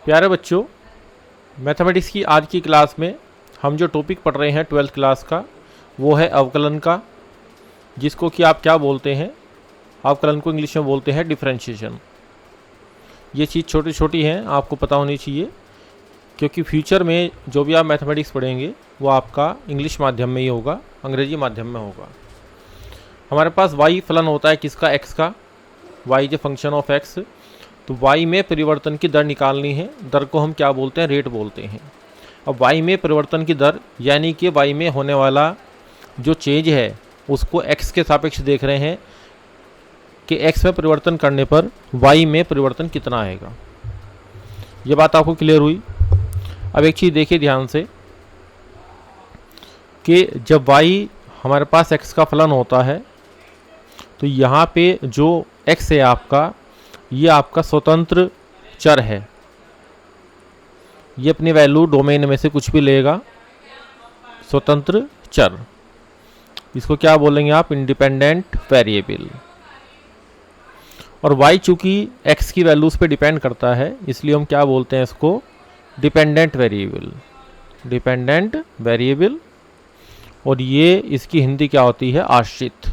प्यारे बच्चों, मैथमेटिक्स की आज की क्लास में हम जो टॉपिक पढ़ रहे हैं 12th क्लास का, वो है अवकलन का, जिसको कि आप क्या बोलते हैं, अवकलन को इंग्लिश में बोलते हैं डिफरेंशिएशन। ये चीज़ छोटी छोटी हैं, आपको पता होनी चाहिए, क्योंकि फ्यूचर में जो भी आप मैथमेटिक्स पढ़ेंगे वो आपका इंग्लिश माध्यम में ही होगा, अंग्रेजी माध्यम में होगा। हमारे पास y फलन होता है किसका, x का। y is a function of x। तो y में परिवर्तन की दर निकालनी है। दर को हम क्या बोलते हैं, रेट बोलते हैं। अब y में परिवर्तन की दर यानी कि y में होने वाला जो चेंज है उसको x के सापेक्ष देख रहे हैं कि x में परिवर्तन करने पर y में परिवर्तन कितना आएगा। ये बात आपको क्लियर हुई। अब एक चीज़ देखिए ध्यान से कि जब y हमारे पास x का फलन होता है तो यहाँ पे जो x है आपका, ये आपका स्वतंत्र चर है। ये अपनी वैल्यू डोमेन में से कुछ भी लेगा, स्वतंत्र चर। इसको क्या बोलेंगे आप, इंडिपेंडेंट वेरिएबल। और y चूंकि x की वैल्यूज पे डिपेंड करता है, इसलिए हम क्या बोलते हैं इसको, डिपेंडेंट वेरिएबल। Dependent variable. और ये इसकी हिंदी क्या होती है, आश्रित।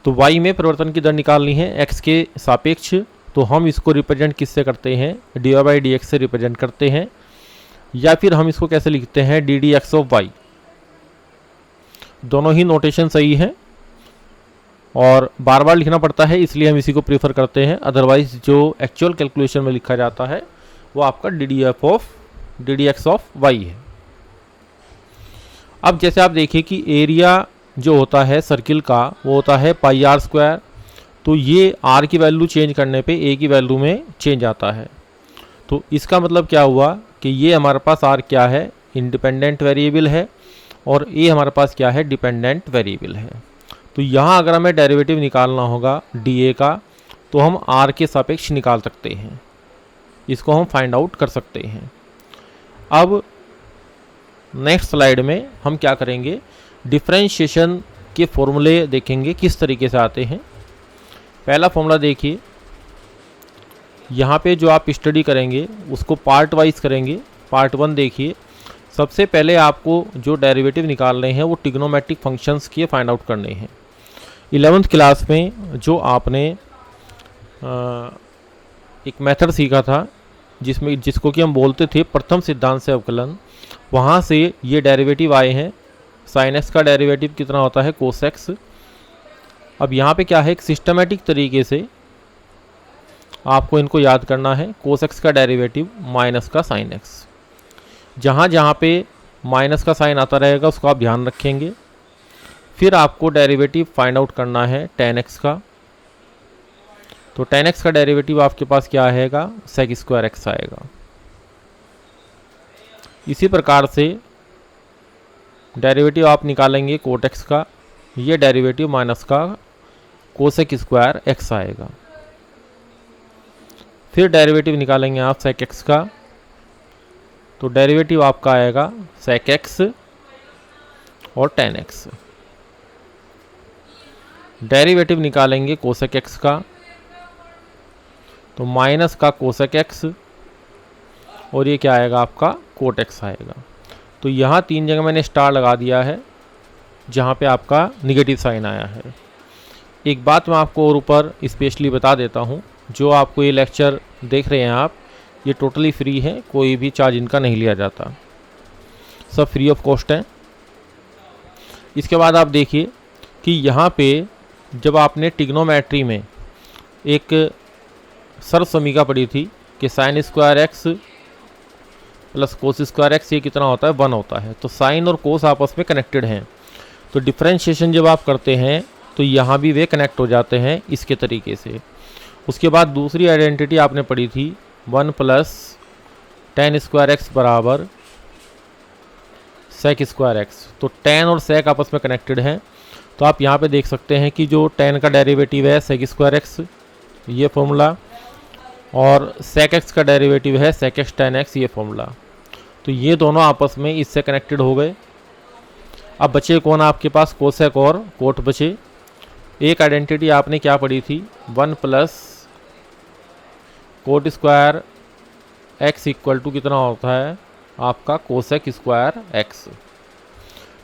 तो y में परिवर्तन की दर निकालनी है x के सापेक्ष, तो हम इसको रिप्रेजेंट किससे करते हैं, dy बाई डी एक्स से रिप्रेजेंट करते हैं, या फिर हम इसको कैसे लिखते हैं, D D X of Y. दोनों ही नोटेशन सही है और बार बार लिखना पड़ता है, इसलिए हम इसी को प्रीफर करते हैं। अदरवाइज जो एक्चुअल कैलकुलेशन में लिखा जाता है वो आपका D D X of Y है। अब जैसे आप देखिए कि एरिया जो होता है सर्किल का वो होता है पाई आर स्क्वायर। तो ये आर की वैल्यू चेंज करने पे ए की वैल्यू में चेंज आता है। तो इसका मतलब क्या हुआ कि ये हमारे पास आर क्या है, इंडिपेंडेंट वेरिएबल है, और ए हमारे पास क्या है, डिपेंडेंट वेरिएबल है। तो यहाँ अगर हमें डेरिवेटिव निकालना होगा डी ए का, तो हम आर के सापेक्ष निकाल सकते हैं, इसको हम फाइंड आउट कर सकते हैं। अब नेक्स्ट स्लाइड में हम क्या करेंगे, डिफरेंशिएशन के फॉर्मूले देखेंगे किस तरीके से आते हैं। पहला फॉर्मूला देखिए, यहाँ पे जो आप स्टडी करेंगे उसको पार्ट वाइज करेंगे। पार्ट वन देखिए, सबसे पहले आपको जो डेरिवेटिव निकालने हैं वो ट्रिग्नोमेट्रिक फंक्शंस के फाइंड आउट करने हैं। 11th क्लास में जो आपने एक मेथड सीखा था जिसको कि हम बोलते थे प्रथम सिद्धांत से अवकलन, वहाँ से ये डेरिवेटिव आए हैं। साइन एक्स का डेरिवेटिव कितना होता है, कोस एक्स। अब यहाँ पे क्या है, एक सिस्टमेटिक तरीके से आपको इनको याद करना है। कोस एक्स का डेरिवेटिव माइनस का साइन एक्स, जहाँ जहाँ पे माइनस का साइन आता रहेगा उसको आप ध्यान रखेंगे। फिर आपको डेरिवेटिव फाइंड आउट करना है टेन एक्स का। तो टेन एक्स का डेरिवेटिव आपके पास क्या आएगा, सेक स्क्वायर एक्स आएगा। इसी प्रकार से डेरिवेटिव आप निकालेंगे कोट एक्स का, ये डेरिवेटिव माइनस का कोसेक स्क्वायर एक्स आएगा। फिर डेरिवेटिव निकालेंगे आप सेक एक्स का, तो डेरिवेटिव आपका आएगा सेक एक्स और टेन एक्स। डेरिवेटिव निकालेंगे कोसेक एक्स का, तो माइनस का कोसेक एक्स, और ये क्या आएगा आपका, कोट एक्स आएगा। तो यहाँ तीन जगह मैंने स्टार लगा दिया है जहाँ पे आपका निगेटिव साइन आया है। एक बात मैं आपको और ऊपर स्पेशली बता देता हूँ, जो आपको ये लेक्चर देख रहे हैं आप, ये टोटली फ्री है, कोई भी चार्ज इनका नहीं लिया जाता, सब फ्री ऑफ कॉस्ट है। इसके बाद आप देखिए कि यहाँ पे जब आपने ट्रिग्नोमेट्री में एक सर्व समीकरण पढ़ी थी कि sine square x plus cos square x ये कितना होता है, 1 होता है। तो साइन और कोस आपस में कनेक्टेड हैं। तो डिफरेंशिएशन जब आप करते हैं तो यहाँ भी वे कनेक्ट हो जाते हैं इसके तरीके से। उसके बाद दूसरी आइडेंटिटी आपने पढ़ी थी 1 प्लस टेन स्क्वायर एक्स बराबर सेक स्क्वायर एक्स। तो टेन और सेक आपस में कनेक्टेड हैं। तो आप यहाँ पे देख सकते हैं कि जो टेन का डेरिवेटिव है सेक स्क्वायर एक्स, ये फॉर्मूला, और सेक एक्स का डेरिवेटिव है सेक एक्स टेन एक्स, ये फॉर्मूला। तो ये दोनों आपस में इससे कनेक्टेड हो गए। अब बचे कौन आपके पास, कोसेक और कोट बचे। एक आइडेंटिटी आपने क्या पढ़ी थी, 1 plus cot square X equal to कितना होता है आपका कोसेक स्क्वायर एक्स।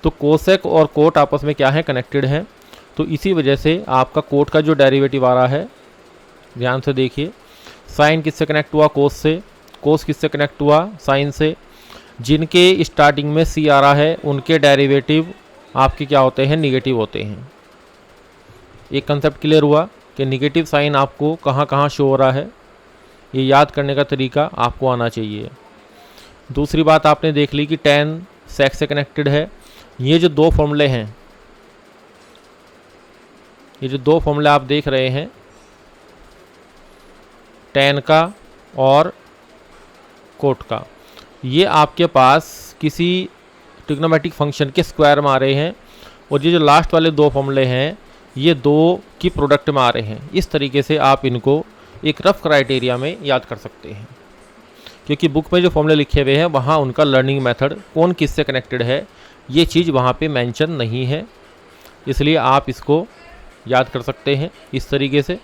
तो कोसेक और कोट आपस में क्या है, कनेक्टेड है। तो इसी वजह से आपका कोट का जो डेरिवेटिव आ रहा है, ध्यान से देखिए, साइन किससे कनेक्ट हुआ, कोस से, कोस किससे कनेक्ट हुआ, साइन से। जिनके स्टार्टिंग में सी आ रहा है उनके डेरिवेटिव आपके क्या होते हैं, निगेटिव होते हैं। एक कंसेप्ट क्लियर हुआ कि निगेटिव साइन आपको कहाँ कहाँ शो हो रहा है, ये याद करने का तरीका आपको आना चाहिए। दूसरी बात आपने देख ली कि tan सेक से कनेक्टेड है। ये जो दो फॉर्मूले हैं, ये जो दो फॉर्मूले आप देख रहे हैं, tan का और कोट का, ये आपके पास किसी ट्रिग्नोमेट्रिक फंक्शन के स्क्वायर में आ रहे हैं, और ये जो लास्ट वाले दो फॉर्मूले हैं ये दो की प्रोडक्ट में आ रहे हैं। इस तरीके से आप इनको एक रफ क्राइटेरिया में याद कर सकते हैं, क्योंकि बुक में जो फॉर्मूले लिखे हुए हैं वहाँ उनका लर्निंग मेथड कौन किससे कनेक्टेड है ये चीज़ वहाँ पे मेंशन नहीं है, इसलिए आप इसको याद कर सकते हैं इस तरीके से।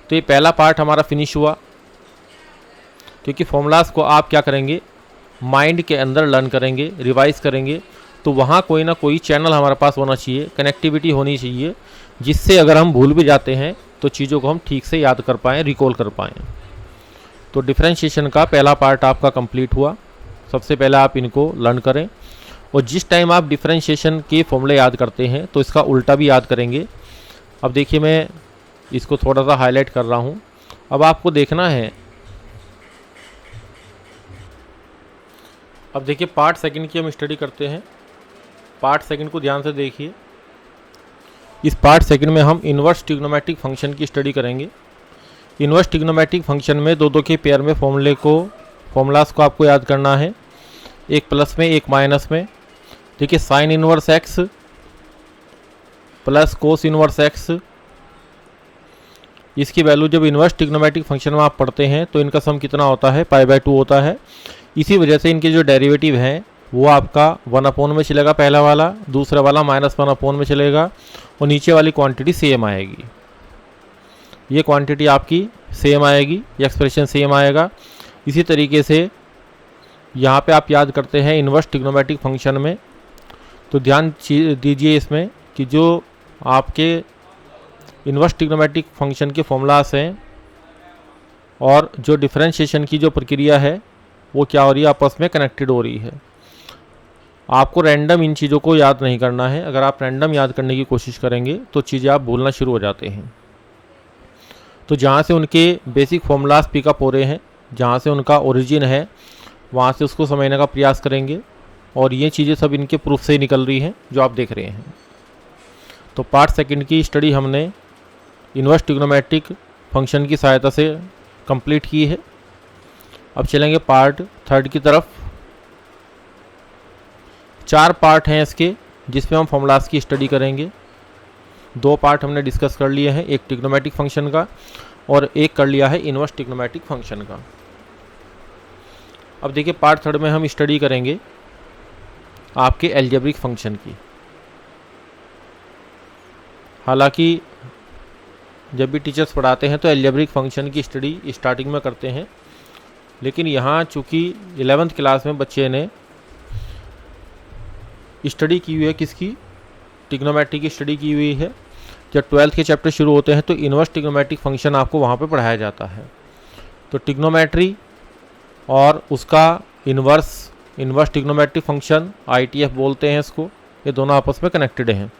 तो ये पहला पार्ट हमारा फिनिश हुआ, क्योंकि फॉर्मूलाज को आप क्या करेंगे, माइंड के अंदर लर्न करेंगे, रिवाइज करेंगे, तो वहाँ कोई ना कोई चैनल हमारे पास होना चाहिए, कनेक्टिविटी होनी चाहिए, जिससे अगर हम भूल भी जाते हैं तो चीज़ों को हम ठीक से याद कर पाएँ, रिकॉल कर पाएँ। तो डिफरेंशिएशन का पहला पार्ट आपका कंप्लीट हुआ। सबसे पहले आप इनको लर्न करें, और जिस टाइम आप डिफरेंशिएशन के फॉर्मूले याद करते हैं तो इसका उल्टा भी याद करेंगे। अब देखिए, मैं इसको थोड़ा सा हाईलाइट कर रहा हूँ। अब आपको देखना है, अब देखिए पार्ट सेकंड की हम स्टडी करते हैं। पार्ट सेकंड को ध्यान से देखिए। इस पार्ट सेकंड में हम इन्वर्स ट्रिग्नोमेट्रिक फंक्शन की स्टडी करेंगे। इन्वर्स ट्रिग्नोमेट्रिक फंक्शन में दो दो के पेयर में फॉर्मूलाज को आपको याद करना है, एक प्लस में एक माइनस में। देखिए sine inverse x plus cos inverse x, इसकी वैल्यू जब इन्वर्स ट्रिग्नोमेट्रिक फंक्शन में आप पढ़ते हैं तो इनका सम कितना होता है, π/2 होता है। इसी वजह से इनके जो डेरिवेटिव हैं वो आपका 1/, में चलेगा पहला वाला, दूसरा वाला -1/, में चलेगा, और नीचे वाली क्वांटिटी सेम आएगी। ये क्वांटिटी आपकी सेम आएगी, ये एक्सप्रेशन सेम आएगा। इसी तरीके से यहाँ पे आप याद करते हैं इन्वर्स ट्रिग्नोमेट्रिक फंक्शन में, तो ध्यान दीजिए इसमें कि जो आपके इन्वर्स ट्रिग्नोमेट्रिक फंक्शन के फॉर्मूलास हैं और जो डिफरेंशिएशन की जो प्रक्रिया है वो क्या हो रही है, आपस में कनेक्टेड हो रही है। आपको रैंडम इन चीज़ों को याद नहीं करना है। अगर आप रैंडम याद करने की कोशिश करेंगे तो चीज़ें आप भूलना शुरू हो जाते हैं। तो जहाँ से उनके बेसिक फॉर्मूलाज पिकअप हो रहे हैं, जहाँ से उनका ओरिजिन है, वहाँ से उसको समझने का प्रयास करेंगे, और ये चीज़ें सब इनके प्रूफ से ही निकल रही हैं जो आप देख रहे हैं। तो पार्ट सेकंड की स्टडी हमने इन्वर्स ट्रिग्नोमेट्रिक फंक्शन की सहायता से कंप्लीट की है। अब चलेंगे पार्ट थर्ड की तरफ। 4 पार्ट हैं इसके, जिसमें हम फॉर्मूलाज की स्टडी करेंगे। 2 पार्ट हमने डिस्कस कर लिए हैं, एक ट्रिग्नोमेट्रिक फंक्शन का और एक कर लिया है इन्वर्स ट्रिग्नोमेट्रिक फंक्शन का। अब देखिए पार्ट थर्ड में हम स्टडी करेंगे आपके एल्जेब्रिक फंक्शन की। हालांकि जब भी टीचर्स पढ़ाते हैं तो एल्जेब्रिक फंक्शन की स्टडी स्टार्टिंग में करते हैं, लेकिन यहाँ चूँकि 11th क्लास में बच्चे ने स्टडी की हुई है, किसकी, ट्रिग्नोमेट्री की स्टडी की हुई है। जब 12th के चैप्टर शुरू होते हैं तो इन्वर्स ट्रिग्नोमेट्रिक फंक्शन आपको वहाँ पे पढ़ाया जाता है। तो ट्रिग्नोमेट्री और उसका इन्वर्स ट्रिग्नोमेट्रिक फंक्शन, ITF बोलते हैं इसको, ये दोनों आपस में कनेक्टेड हैं।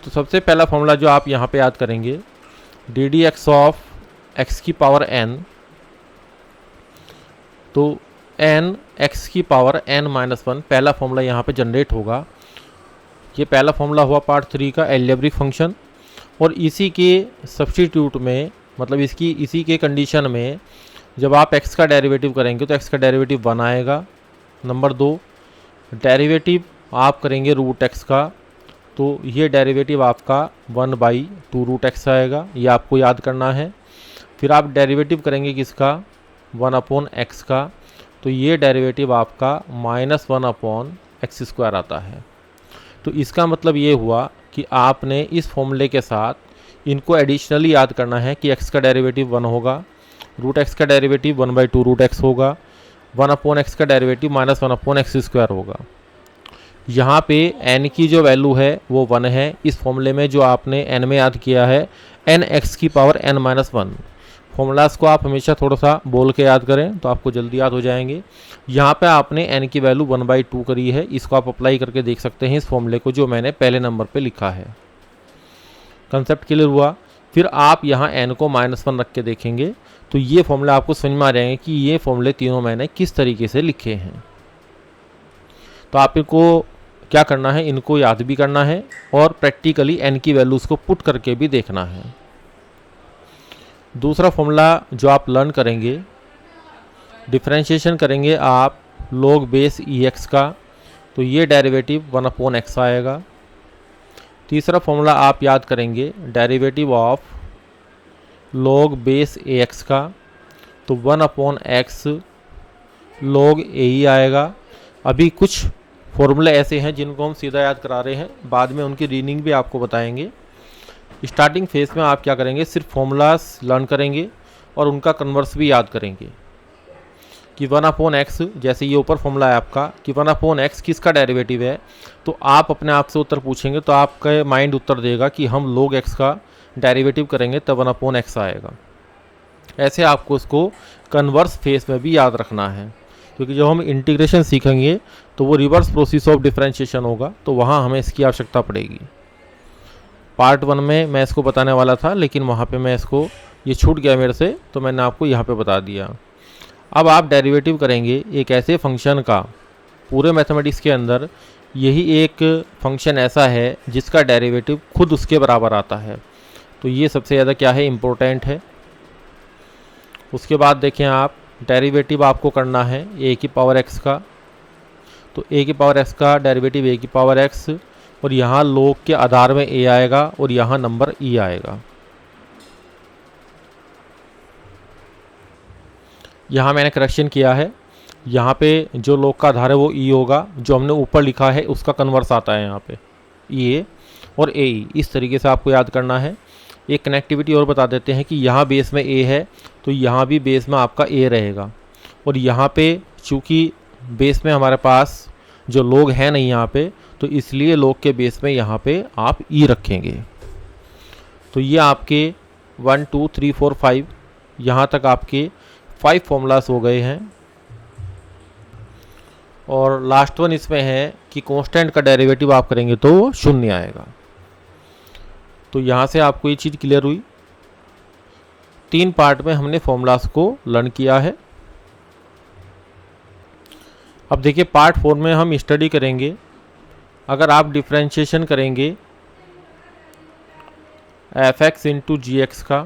तो सबसे पहला फॉर्मूला जो आप यहाँ पे याद करेंगे, ddx ऑफ x की पावर n, तो n x की पावर n-1 पहला फॉर्मूला यहाँ पे जनरेट होगा। ये पहला फॉर्मूला हुआ पार्ट 3 का एल्जेब्रिक फंक्शन, और इसी के सब्स्टिट्यूट में, मतलब इसी के कंडीशन में जब आप x का डेरिवेटिव करेंगे तो x का डेरिवेटिव 1 आएगा। नंबर 2, डेरिवेटिव आप करेंगे रूट x का, तो ये डेरिवेटिव आपका 1/2 रूट x आएगा, ये आपको याद करना है। फिर आप डेरिवेटिव करेंगे किसका, 1/x का, तो ये डेरिवेटिव आपका -1/x² आता है। तो इसका मतलब ये हुआ कि आपने इस फॉर्मूले के साथ इनको एडिशनली याद करना है कि x का डेरिवेटिव 1 होगा, रूट एक्स का डेरिवेटिव 1/2 रूट एक्स होगा, 1/x का डेरिवेटिव -1/x² होगा। यहाँ पे n की जो वैल्यू है वो 1 है। इस फॉर्मूले में जो आपने n में याद किया है n(x⁻n-1), फॉर्मूलाज को आप हमेशा थोड़ा सा बोल के याद करें तो आपको जल्दी याद हो जाएंगे। यहाँ पे आपने n की वैल्यू 1/2 करी है, इसको आप अप्लाई करके देख सकते हैं इस फॉर्मूले को जो मैंने पहले नंबर पे लिखा है। कंसेप्ट क्लियर हुआ। फिर आप यहाँ n को -1 रख के देखेंगे तो ये फॉर्मूला आपको समझ में आ जाएंगे कि ये फॉर्मूले तीनों मैंने किस तरीके से लिखे हैं। तो आपको क्या करना है, इनको याद भी करना है और प्रैक्टिकली n की वैल्यूज़ को पुट करके भी देखना है। दूसरा फॉर्मूला जो आप लर्न करेंगे, डिफरेंशिएशन करेंगे आप log बेस ex का, तो ये डेरिवेटिव 1/x आएगा। तीसरा फॉर्मूला आप याद करेंगे derivative of log base ax का, तो 1/x log ae आएगा। अभी कुछ फॉर्मूले ऐसे हैं जिनको हम सीधा याद करा रहे हैं, बाद में उनकी रीडिंग भी आपको बताएंगे। स्टार्टिंग फेज में आप क्या करेंगे, सिर्फ फॉर्मूलाज लर्न करेंगे और उनका कन्वर्स भी याद करेंगे कि 1/x, जैसे ये ऊपर फॉर्मूला है आपका कि 1/x किसका डेरिवेटिव है, तो आप अपने आप से उत्तर पूछेंगे तो आपका माइंड उत्तर देगा कि हम log x का डेरिवेटिव करेंगे तब 1/x आएगा। ऐसे आपको इसको कन्वर्स फेज में भी याद रखना है, क्योंकि जब हम इंटीग्रेशन सीखेंगे तो वो रिवर्स प्रोसेस ऑफ डिफरेंशिएशन होगा, तो वहाँ हमें इसकी आवश्यकता पड़ेगी। पार्ट 1 में मैं इसको बताने वाला था लेकिन वहाँ पे मैं इसको, ये छूट गया मेरे से, तो मैंने आपको यहाँ पे बता दिया। अब आप डेरिवेटिव करेंगे एक ऐसे फंक्शन का, पूरे मैथमेटिक्स के अंदर यही एक फंक्शन ऐसा है जिसका डेरिवेटिव खुद उसके बराबर आता है, तो ये सबसे ज़्यादा क्या है, इम्पोर्टेंट है। उसके बाद देखें आप, डेरिवेटिव आपको करना है a⁻x का, तो a⁻x का डेरिवेटिव a⁻x, और यहाँ log के आधार में a आएगा और यहाँ नंबर e आएगा। यहाँ मैंने करेक्शन किया है, यहाँ पे जो log का आधार है वो e होगा, जो हमने ऊपर लिखा है उसका कन्वर्स आता है यहाँ पे e और ae। इस तरीके से आपको याद करना है। एक कनेक्टिविटी और बता देते हैं कि यहाँ बेस में a है तो यहाँ भी बेस में आपका a रहेगा, और यहाँ पे चूँकि बेस में हमारे पास जो log है नहीं यहाँ पे, तो इसलिए log के बेस में यहाँ पे आप e रखेंगे। तो ये आपके 1 2 3 4 5 यहाँ तक आपके 5 फॉर्मूलास हो गए हैं। और लास्ट वन इसमें है कि कांस्टेंट का डेरिवेटिव आप करेंगे तो वो 0 आएगा। तो यहाँ से आपको ये चीज़ क्लियर हुई। 3 पार्ट में हमने फॉर्मूलास को लर्न किया है। अब देखिए पार्ट 4 में हम स्टडी करेंगे, अगर आप डिफरेंशिएशन करेंगे f(x) × g(x) का,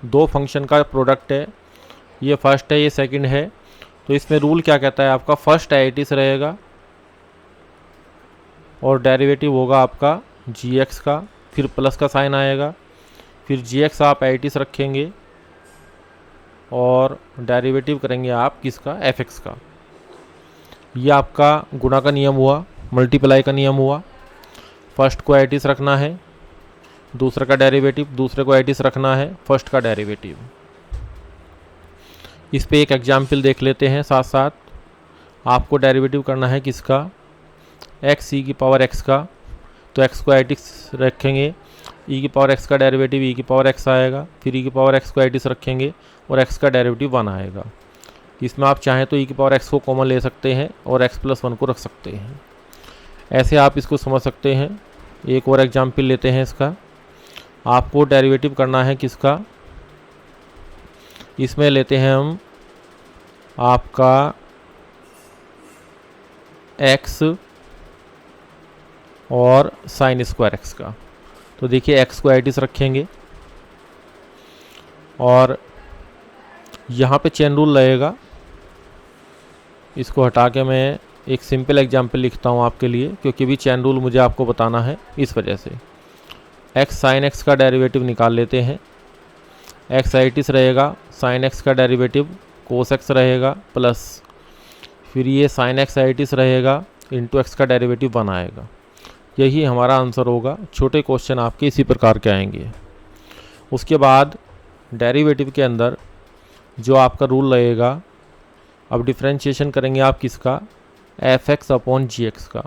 दो फंक्शन का प्रोडक्ट है, ये फर्स्ट है ये सेकंड है, तो इसमें रूल क्या कहता है आपका, फर्स्ट एडिस रहेगा और डेरिवेटिव होगा आपका gx का, फिर प्लस का साइन आएगा, फिर gx आप एडिस रखेंगे और डेरिवेटिव करेंगे आप किसका, fx का। ये आपका गुणा का नियम हुआ, मल्टीप्लाई का नियम हुआ। फर्स्ट को एडिस रखना है, दूसरे का डेरिवेटिव, दूसरे को एडिस रखना है, फर्स्ट का डेरिवेटिव। इस पे एक एग्जाम्पल देख लेते हैं साथ साथ। आपको डेरिवेटिव करना है किसका, x(e⁻x) का, तो x को एडिस रखेंगे, e⁻x का डेरिवेटिव e⁻x आएगा, फिर e⁻x को एडिस रखेंगे और x का डेरिवेटिव 1 आएगा। इसमें आप चाहें तो e⁻x को कॉमन ले सकते हैं और x + 1 को रख सकते हैं। ऐसे आप इसको समझ सकते हैं। एक और एग्जाम्पल लेते हैं इसका। आपको डेरिवेटिव करना है किसका, इसमें लेते हैं हम आपका x और sin² x का। तो देखिए x को एडिस रखेंगे और यहाँ पे चेन रूल रहेगा। इसको हटा के मैं एक सिंपल एग्जांपल लिखता हूँ आपके लिए, क्योंकि भी चेन रूल मुझे आपको बताना है, इस वजह से। x sin x का डेरिवेटिव निकाल लेते हैं। x एडिस रहेगा, sin x का डेरिवेटिव cos x रहेगा, प्लस फिर ये sin x एडिस रहेगा, इंटू x का डेरिवेटिव 1 आएगा। यही हमारा आंसर होगा। छोटे क्वेश्चन आपके इसी प्रकार के आएंगे। उसके बाद डेरिवेटिव के अंदर जो आपका रूल लगेगा, अब डिफ्रेंशिएशन करेंगे आप किसका, एफ एक्स अपॉन जी एक्स का।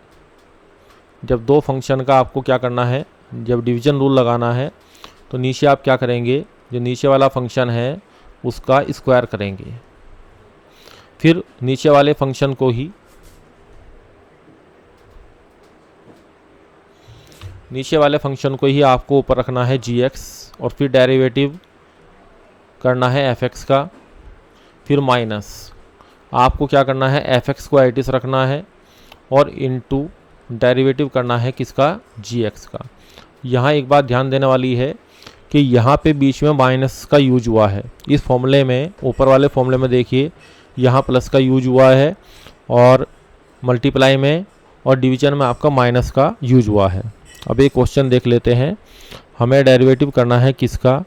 जब दो फंक्शन का आपको क्या करना है, जब डिवीजन रूल लगाना है तो नीचे आप क्या करेंगे, जो नीचे वाला फंक्शन है उसका स्क्वायर करेंगे, फिर नीचे वाले फंक्शन को ही आपको ऊपर रखना है जी एक्स, और फिर डेरिवेटिव करना है एफ एक्स का, फिर माइनस आपको क्या करना है, एफ एक्स को एटिस रखना है और इनटू डेरिवेटिव करना है किसका, जी एक्स का। यहाँ एक बात ध्यान देने वाली है कि यहाँ पे बीच में माइनस का यूज हुआ है। इस फॉर्मूले में, ऊपर वाले फॉर्मूले में देखिए यहाँ प्लस का यूज हुआ है, और मल्टीप्लाई में और डिवीजन में आपका माइनस का यूज हुआ है। अब एक क्वेश्चन देख लेते हैं, हमें डेरिवेटिव करना है किसका,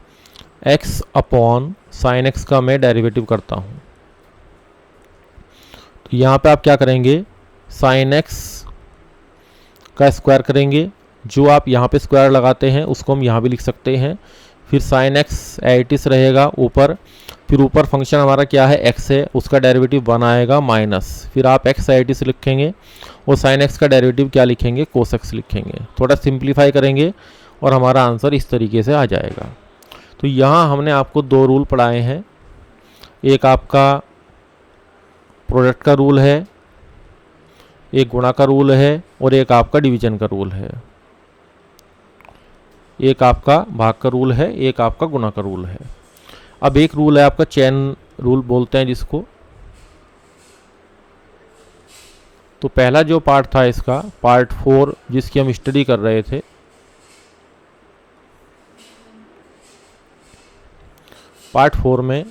x अपॉन साइन एक्स का मैं डेरिवेटिव करता हूँ। तो यहाँ पे आप क्या करेंगे, साइन एक्स का स्क्वायर करेंगे, जो आप यहाँ पे स्क्वायर लगाते हैं उसको हम यहाँ भी लिख सकते हैं, फिर साइन एक्स एटिस रहेगा ऊपर, फिर ऊपर फंक्शन हमारा क्या है, x है, उसका डेरिवेटिव 1 आएगा माइनस, फिर आप x एटिस लिखेंगे और साइन एक्स का डेरिवेटिव क्या लिखेंगे, कोस एक्स लिखेंगे। थोड़ा सिंप्लीफाई करेंगे और हमारा आंसर इस तरीके से आ जाएगा। तो यहाँ हमने आपको दो रूल पढ़ाए हैं, एक आपका प्रोडक्ट का रूल है, एक गुणा का रूल है, और एक आपका डिवीजन का रूल है, एक आपका भाग का रूल है, एक आपका गुणा का रूल है। अब एक रूल है आपका चेन रूल बोलते हैं जिसको। तो पहला जो पार्ट था इसका, पार्ट 4 जिसकी हम स्टडी कर रहे थे, पार्ट 4 में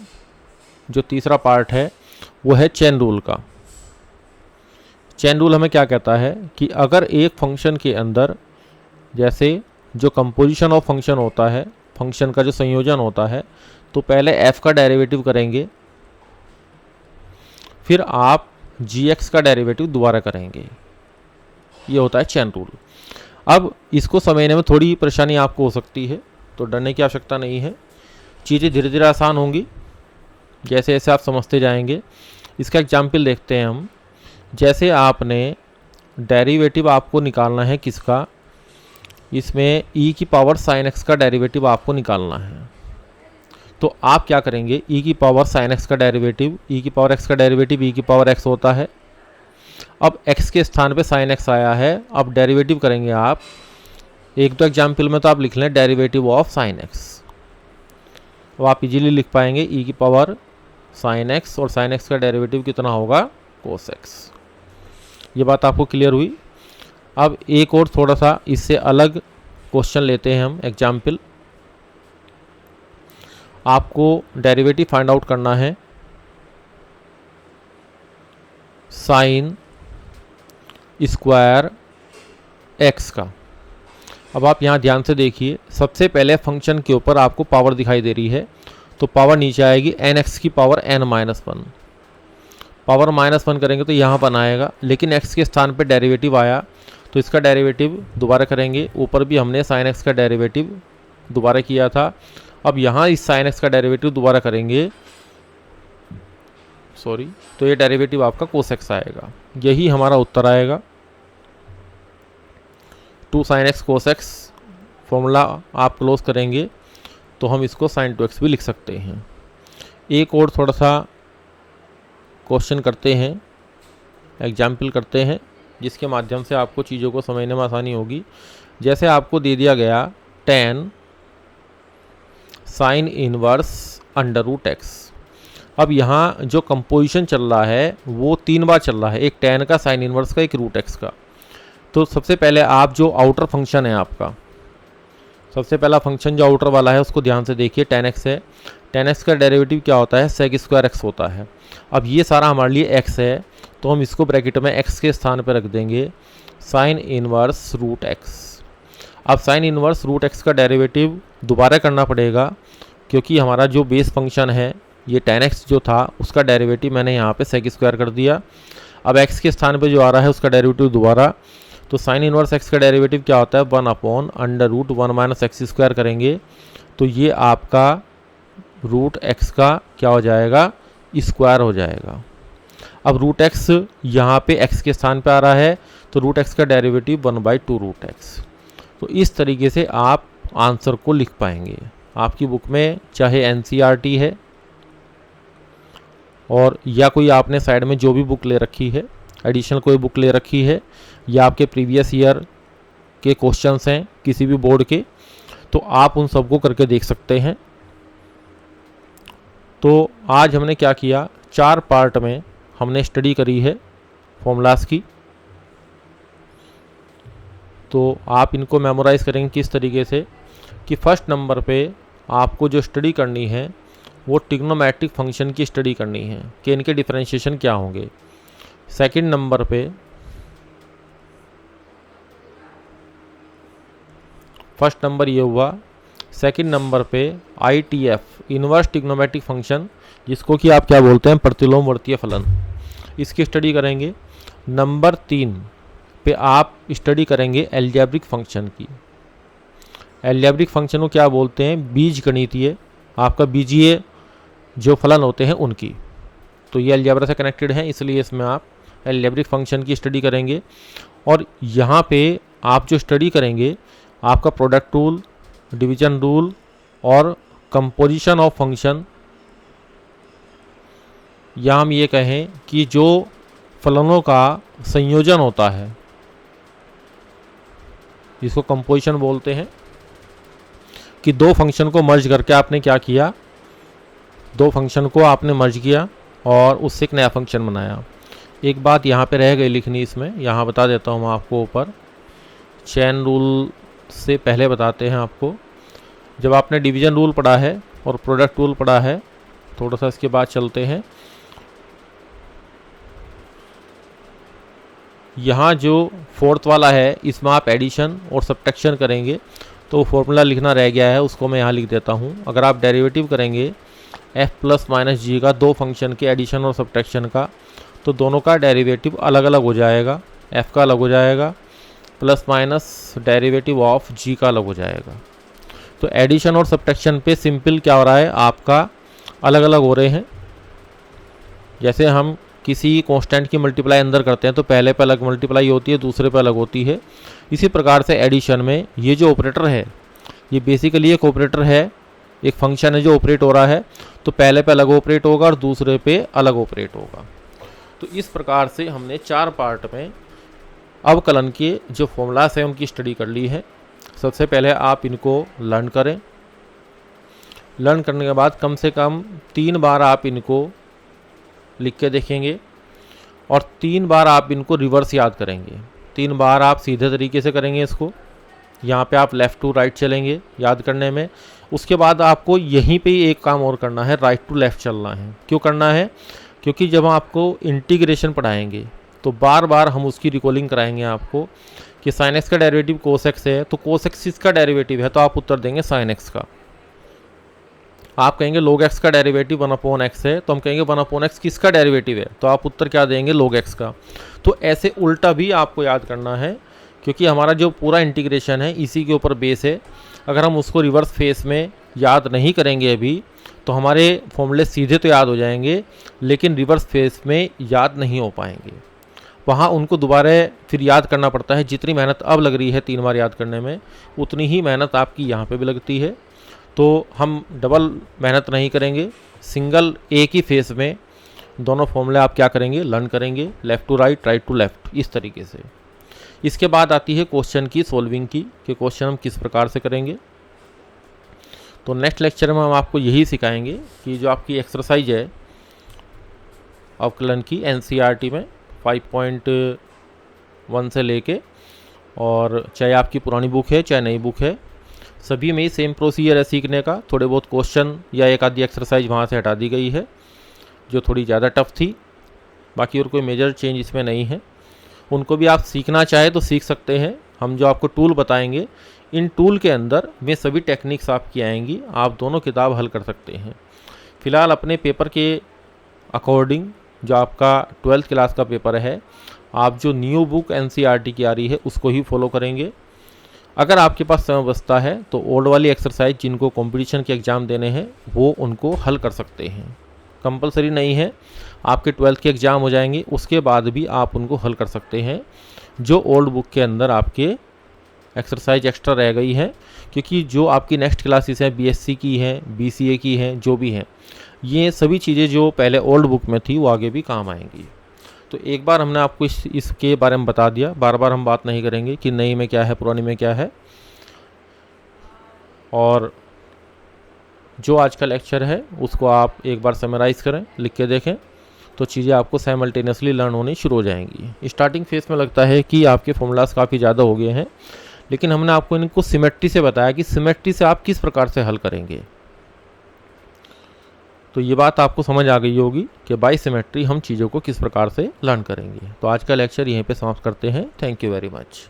जो तीसरा पार्ट है वो है चेन रूल का। चेन रूल हमें क्या कहता है कि अगर एक फंक्शन के अंदर, जैसे जो कंपोजिशन ऑफ फंक्शन होता है, फंक्शन का जो संयोजन होता है, तो पहले f का डेरिवेटिव करेंगे, फिर आप gx का डेरिवेटिव दोबारा करेंगे। ये होता है चेन रूल। अब इसको समझने में थोड़ी परेशानी आपको हो सकती है, तो डरने की आवश्यकता नहीं है, चीज़ें धीरे धीरे आसान होंगी जैसे जैसे आप समझते जाएंगे। इसका एग्जाम्पल देखते हैं हम। जैसे आपने डेरिवेटिव आपको निकालना है किसका, इसमें e की पावर साइन एक्स का डेरिवेटिव आपको निकालना है, तो आप क्या करेंगे, e की पावर साइन एक्स का डेरिवेटिव, e की पावर x का डेरिवेटिव e की पावर x होता है। अब x के स्थान पे साइन x आया है, अब डेरिवेटिव करेंगे आप, एक दो एग्जाम्पल में तो आप लिख लें डेरिवेटिव ऑफ साइन x, अब आप इजीली लिख पाएंगे e की पावर साइन x, और साइन x का डेरिवेटिव कितना होगा, कोस x। ये बात आपको क्लियर हुई। अब एक और थोड़ा सा इससे अलग क्वेश्चन लेते हैं हम, एग्जाम्पल। आपको डेरिवेटिव फाइंड आउट करना है साइन स्क्वायर एक्स का। अब आप यहाँ ध्यान से देखिए, सबसे पहले फंक्शन के ऊपर आपको पावर दिखाई दे रही है, तो पावर नीचे आएगी nx की पावर n-1, पावर -1 करेंगे तो यहाँ पर आएगा, लेकिन x के स्थान पे डेरिवेटिव आया तो इसका डेरिवेटिव दोबारा करेंगे। ऊपर भी हमने साइन एक्स का डेरिवेटिव दोबारा किया था, अब यहाँ इस साइन एक्स का डेरिवेटिव दोबारा करेंगे, तो ये डेरिवेटिव आपका कोस एक्स आएगा। यही हमारा उत्तर आएगा, 2 sin x cos x। Formula आप क्लोज करेंगे तो हम इसको sin 2x भी लिख सकते हैं। एक और थोड़ा सा क्वेश्चन करते हैं, एग्जाम्पल करते हैं, जिसके माध्यम से आपको चीज़ों को समझने में आसानी होगी। जैसे आपको दे दिया गया tan sin इनवर्स √x। अब यहाँ जो कंपोजिशन चल रहा है वो 3 बार चल रहा है, एक tan का, sin इनवर्स का, एक √x का। तो सबसे पहले आप जो आउटर फंक्शन है आपका, सबसे पहला फंक्शन जो आउटर वाला है उसको ध्यान से देखिए, tan x है। tan x का डेरिवेटिव क्या होता है, sec स्क्वायर x होता है। अब ये सारा हमारे लिए x है, तो हम इसको ब्रैकेट में x के स्थान पर रख देंगे sin इनवर्स √x। अब sin इनवर्स √x का डेरिवेटिव दोबारा करना पड़ेगा, क्योंकि हमारा जो बेस फंक्शन है ये tan x जो था उसका डेरिवेटिव मैंने यहाँ पे sec स्क्वायर कर दिया। अब x के स्थान पे जो आ रहा है उसका डेरिवेटिव दोबारा, तो sin इनवर्स x का डेरिवेटिव क्या होता है, 1/√1 - x² करेंगे तो ये आपका रूट एक्स का क्या हो जाएगा, स्क्वायर हो जाएगा। अब रूट एक्स यहाँ पे एक्स के स्थान पे आ रहा है, तो रूट एक्स का डेरिवेटिव 1/2 रूट एक्स। तो इस तरीके से आप आंसर को लिख पाएंगे। आपकी बुक में चाहे एनसीईआरटी है और या कोई आपने साइड में जो भी बुक ले रखी है, एडिशनल कोई बुक ले रखी है, या आपके प्रीवियस ईयर के क्वेश्चंस हैं किसी भी बोर्ड के, तो आप उन सबको करके देख सकते हैं। तो आज हमने क्या किया, 4 पार्ट में हमने स्टडी करी है फॉर्मूलाज की। तो आप इनको मेमोराइज़ करेंगे किस तरीके से कि फर्स्ट नंबर पे आपको जो स्टडी करनी है वो ट्रिग्नोमेट्रिक फंक्शन की स्टडी करनी है कि इनके डिफरेंशिएशन क्या होंगे। सेकंड नंबर पे फर्स्ट नंबर ये हुआ। सेकंड नंबर पे ITF इनवर्स ट्रिग्नोमेट्रिक फंक्शन, जिसको कि आप क्या बोलते हैं, प्रतिलोमवर्तीय फलन, इसकी स्टडी करेंगे। नंबर 3 पे आप स्टडी करेंगे एल्जेब्रिक फंक्शन की। एल्जेब्रिक फंक्शन को क्या बोलते हैं, बीज गणितीय, आपका बीजीय जो फलन होते हैं उनकी। तो ये एल्जेब्रा से कनेक्टेड है, इसलिए इसमें आप एल्जेब्रिक फंक्शन की स्टडी करेंगे। और यहाँ पे आप जो स्टडी करेंगे आपका प्रोडक्ट रूल, डिवीजन रूल और कंपोजिशन ऑफ फंक्शन, या हम ये कहें कि जो फलनों का संयोजन होता है जिसको कंपोजिशन बोलते हैं, कि दो फंक्शन को मर्ज करके आपने क्या किया, दो फंक्शन को आपने मर्ज किया और उससे एक नया फंक्शन बनाया। एक बात यहाँ पे रह गई लिखनी, इसमें यहाँ बता देता हूँ मैं आपको ऊपर। चेन रूल से पहले बताते हैं आपको, जब आपने डिवीजन रूल पढ़ा है और प्रोडक्ट रूल पढ़ा है, थोड़ा सा इसके बाद चलते हैं। यहाँ जो फोर्थ वाला है इसमें आप एडिशन और सब्ट्रैक्शन करेंगे, तो फॉर्मूला लिखना रह गया है, उसको मैं यहाँ लिख देता हूँ। अगर आप डेरिवेटिव करेंगे f प्लस माइनस जी का दो फंक्शन के एडिशन और सब्ट्रैक्शन का, तो दोनों का डेरिवेटिव अलग अलग हो जाएगा। f का अलग हो जाएगा, plus minus derivative of g का अलग हो जाएगा। तो एडिशन और सब्ट्रैक्शन पे सिंपल क्या हो रहा है, आपका अलग अलग हो रहे हैं। जैसे हम किसी कांस्टेंट की मल्टीप्लाई अंदर करते हैं तो पहले पे अलग मल्टीप्लाई होती है, दूसरे पे अलग होती है। इसी प्रकार से एडिशन में ये जो ऑपरेटर है, ये बेसिकली एक ऑपरेटर है, एक फंक्शन है जो ऑपरेट हो रहा है, तो पहले पे अलग ऑपरेट होगा और दूसरे पे अलग ऑपरेट होगा। तो इस प्रकार से हमने 4 पार्ट में अवकलन के जो फॉर्मूलास हैं उनकी स्टडी कर ली है। सबसे पहले आप इनको लर्न करें। लर्न करने के बाद कम से कम 3 बार आप इनको लिख के देखेंगे और 3 बार आप इनको रिवर्स याद करेंगे। 3 बार आप सीधे तरीके से करेंगे इसको, यहाँ पे आप लेफ़्ट टू राइट चलेंगे याद करने में। उसके बाद आपको यहीं पे ही एक काम और करना है, राइट टू लेफ़्ट चलना है। क्यों करना है, क्योंकि जब हम आपको इंटीग्रेशन पढ़ाएंगे तो बार बार हम उसकी रिकॉलिंग कराएंगे आपको कि साइन एक्स का डेरिवेटिव कोस एक्स है, तो कोस एक्स इसका डेरिवेटिव है, तो आप उत्तर देंगे साइन एक्स का। आप कहेंगे log x का डेरिवेटिव 1/x है, तो हम कहेंगे 1/x किसका डेरिवेटिव है, तो आप उत्तर क्या देंगे, log x का। तो ऐसे उल्टा भी आपको याद करना है, क्योंकि हमारा जो पूरा इंटीग्रेशन है इसी के ऊपर बेस है। अगर हम उसको रिवर्स फेस में याद नहीं करेंगे अभी, तो हमारे फॉर्मूले सीधे तो याद हो जाएंगे लेकिन रिवर्स फेस में याद नहीं हो पाएंगे। वहाँ उनको दोबारा फिर याद करना पड़ता है। जितनी मेहनत अब लग रही है 3 बार याद करने में, उतनी ही मेहनत आपकी यहाँ पे भी लगती है। तो हम डबल मेहनत नहीं करेंगे, सिंगल एक ही फेस में दोनों फॉर्मूले आप क्या करेंगे, लर्न करेंगे, left to right, right to left, इस तरीके से। इसके बाद आती है क्वेश्चन की सॉल्विंग की, कि क्वेश्चन हम किस प्रकार से करेंगे। तो नेक्स्ट लेक्चर में हम आपको यही सिखाएंगे कि जो आपकी एक्सरसाइज है अवकलन की एनसीईआरटी में 5.1 से लेके, और चाहे आपकी पुरानी बुक है चाहे नई बुक है, सभी में ही सेम प्रोसीजर है सीखने का। थोड़े बहुत क्वेश्चन या एक आधी एक्सरसाइज वहाँ से हटा दी गई है जो थोड़ी ज़्यादा टफ थी, बाकी और कोई मेजर चेंज इसमें नहीं है। उनको भी आप सीखना चाहे तो सीख सकते हैं। हम जो आपको टूल बताएंगे, इन टूल के अंदर में सभी टेक्निक्स आपकी आएंगी, आप दोनों किताब हल कर सकते हैं। फ़िलहाल अपने पेपर के अकॉर्डिंग जो आपका 12th क्लास का पेपर है, आप जो न्यू बुक एनसीईआरटी की आ रही है उसको ही फॉलो करेंगे। अगर आपके पास समय बचता है तो ओल्ड वाली एक्सरसाइज जिनको कंपटीशन के एग्ज़ाम देने हैं वो उनको हल कर सकते हैं। कंपलसरी नहीं है, आपके 12th के एग्ज़ाम हो जाएंगे उसके बाद भी आप उनको हल कर सकते हैं जो ओल्ड बुक के अंदर आपके एक्सरसाइज एक्स्ट्रा रह गई है, क्योंकि जो आपकी नेक्स्ट क्लासेस हैं बीएससी की हैं, बीसीए की हैं, जो भी हैं, ये सभी चीज़ें जो पहले ओल्ड बुक में थी वो आगे भी काम आएंगी। तो एक बार हमने आपको इसके बारे में बता दिया, बार बार हम बात नहीं करेंगे कि नई में क्या है पुरानी में क्या है। और जो आज का लेक्चर है उसको आप एक बार समराइज़ करें, लिख के देखें, तो चीज़ें आपको साइमल्टेनियसली लर्न होनी शुरू हो जाएंगी। स्टार्टिंग फेज में लगता है कि आपके फॉर्मूलाज काफ़ी ज़्यादा हो गए हैं, लेकिन हमने आपको इनको सिमेट्री से बताया कि सिमेट्री से आप किस प्रकार से हल करेंगे। तो ये बात आपको समझ आ गई होगी कि बाय सिमेट्री हम चीज़ों को किस प्रकार से लर्न करेंगे। तो आज का लेक्चर यहीं पे समाप्त करते हैं। Thank you very much.